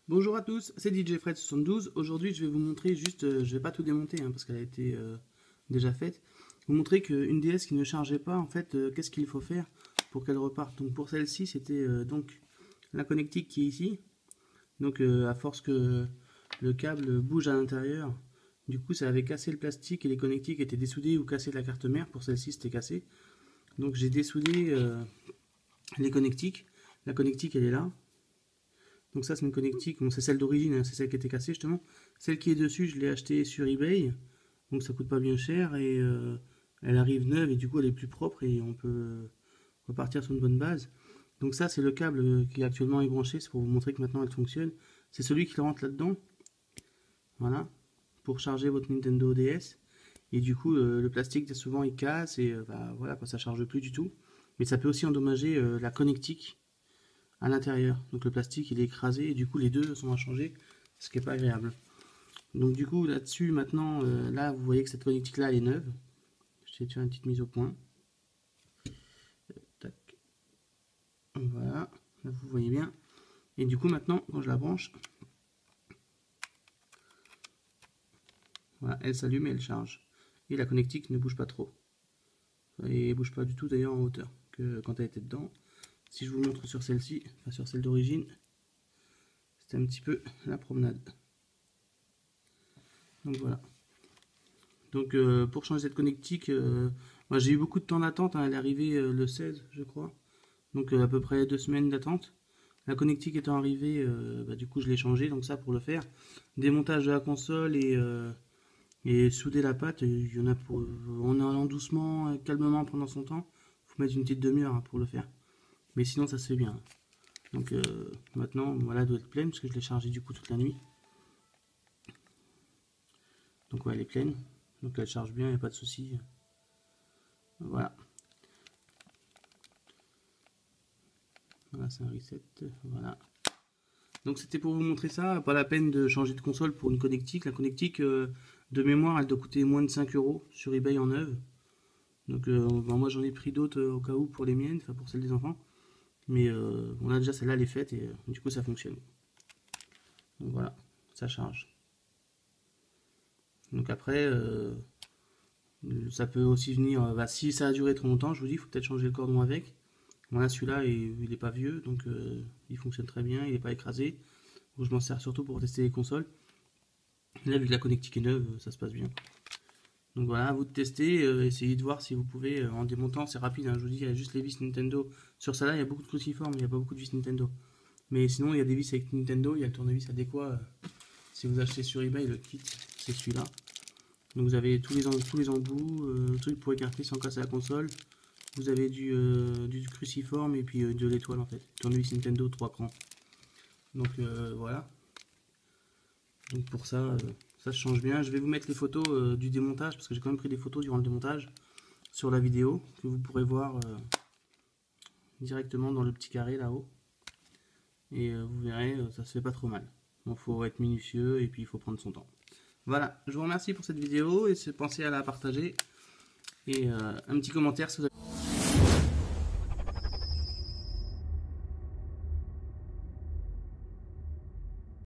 Bonjour à tous, c'est DJ Fred72. Aujourd'hui, je vais vous montrer juste, je vais pas tout démonter parce qu'elle a été déjà faite. Vous montrer qu'une DS qui ne chargeait pas, en fait, qu'est-ce qu'il faut faire pour qu'elle reparte. Donc pour celle-ci, c'était donc la connectique qui est ici. Donc à force que le câble bouge à l'intérieur, du coup, ça avait cassé le plastique et les connectiques étaient dessoudées ou cassées de la carte mère. Pour celle-ci, c'était cassé. Donc j'ai dessoudé les connectiques. La connectique, elle est là. Donc ça c'est une connectique, bon, c'est celle d'origine, c'est celle qui était cassée justement. Celle qui est dessus, je l'ai achetée sur eBay, donc ça coûte pas bien cher et elle arrive neuve et du coup elle est plus propre et on peut repartir sur une bonne base. Donc ça c'est le câble qui actuellement est branché, c'est pour vous montrer que maintenant elle fonctionne. C'est celui qui rentre là-dedans, voilà, pour charger votre Nintendo DS. Et du coup le plastique souvent il casse et voilà quoi, ça charge plus du tout. Mais ça peut aussi endommager la connectique à l'intérieur. Donc le plastique il est écrasé et du coup les deux sont à changer, ce qui n'est pas agréable. Donc du coup là-dessus maintenant, là vous voyez que cette connectique là elle est neuve. Je vais faire une petite mise au point. Tac. Voilà, là vous voyez bien. Et du coup maintenant quand je la branche, voilà, elle s'allume et elle charge. Et la connectique ne bouge pas trop. Et elle bouge pas du tout d'ailleurs en hauteur que quand elle était dedans. Si je vous montre sur celle-ci, enfin sur celle d'origine, c'était un petit peu la promenade. Donc voilà. Donc pour changer cette connectique, moi j'ai eu beaucoup de temps d'attente, elle est arrivée le 16 je crois. Donc à peu près 2 semaines d'attente. La connectique étant arrivée, du coup je l'ai changée, donc ça pour le faire. Démontage de la console et souder la pâte, il y en a pour, en allant doucement, calmement pendant son temps. Il faut mettre une petite demi-heure pour le faire. Mais sinon ça se fait bien. Donc maintenant, voilà, elle doit être pleine parce que je l'ai chargée du coup toute la nuit. Donc ouais, elle est pleine. Donc elle charge bien, il n'y a pas de souci. Voilà. Voilà, c'est un reset. Voilà. Donc c'était pour vous montrer ça. Pas la peine de changer de console pour une connectique. La connectique de mémoire, elle doit coûter moins de 5 € sur eBay en neuve. Donc moi j'en ai pris d'autres au cas où pour les miennes, enfin pour celles des enfants. Mais on a déjà celle-là, elle est faite et du coup ça fonctionne. Donc voilà, ça charge. Donc après, ça peut aussi venir, si ça a duré trop longtemps, je vous dis, il faut peut-être changer le cordon avec. Voilà, celui-là, il n'est pas vieux, donc il fonctionne très bien, il n'est pas écrasé. Donc, je m'en sers surtout pour tester les consoles. Là, vu que la connectique est neuve, ça se passe bien. Donc voilà, à vous de tester, essayez de voir si vous pouvez, en démontant, c'est rapide, hein, je vous dis, il y a juste les vis Nintendo. Sur celle-là, il y a beaucoup de cruciformes, il n'y a pas beaucoup de vis Nintendo. Mais sinon, il y a des vis avec Nintendo, il y a le tournevis adéquat. Si vous achetez sur eBay, le kit, c'est celui-là. Donc vous avez tous les embouts, trucs pour écarter sans casser la console. Vous avez du cruciforme et puis de l'étoile en fait. Tournevis Nintendo 3 crans. Donc voilà. Donc pour ça, ça change bien. Je vais vous mettre les photos du démontage parce que j'ai quand même pris des photos durant le démontage sur la vidéo que vous pourrez voir directement dans le petit carré là-haut. Et vous verrez, ça se fait pas trop mal. Bon, faut être minutieux et puis il faut prendre son temps. Voilà, je vous remercie pour cette vidéo et pensez à la partager et un petit commentaire si vous avez...